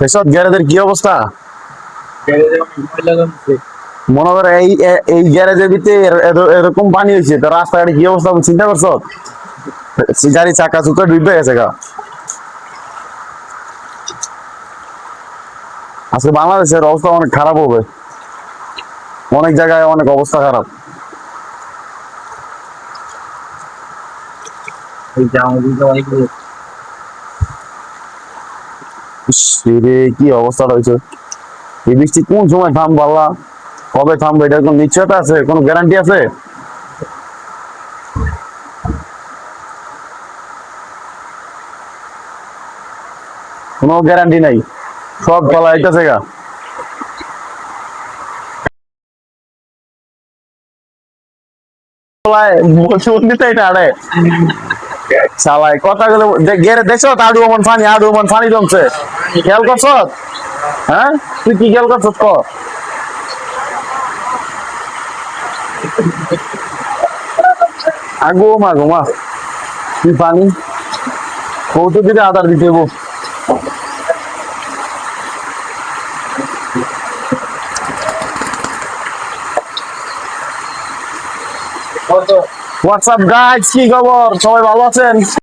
এসব গ্যারেজের কি অবস্থা? মনে করে এই গ্যারেজের ভিতরে এরকম পানি হয়েছে, তো রাস্তাঘাটে কি অবস্থা চিন্তা করছো? গাড়ি চাকা চুকা ডুবে গেছে গা। আজকে বাংলাদেশের অবস্থা অনেক খারাপ হবে, অনেক জায়গায় অনেক অবস্থা খারাপ। কি অবস্থাটা হয়েছে! এই বৃষ্টি কোন সময় থামবে আল্লাহ, কবে থামবে এটার কোন নিশ্চয়তা আছে, কোনো গ্যারান্টি আছে? কোনো গ্যারান্টি নাই, সব তলা আইতেছে গা। সালাই কথাগুলো দেখছো, আডু মন পানি জমছে, খেয়াল করছ? হ্যাঁ, তুই কি খেয়াল করছ? আগো মা গো মা, তুই পানি কৌটো দিতে আদার দিতে গো। হোয়াটসঅ্যাপ গাইস, কি খবর? সবাই ভালো আছেন?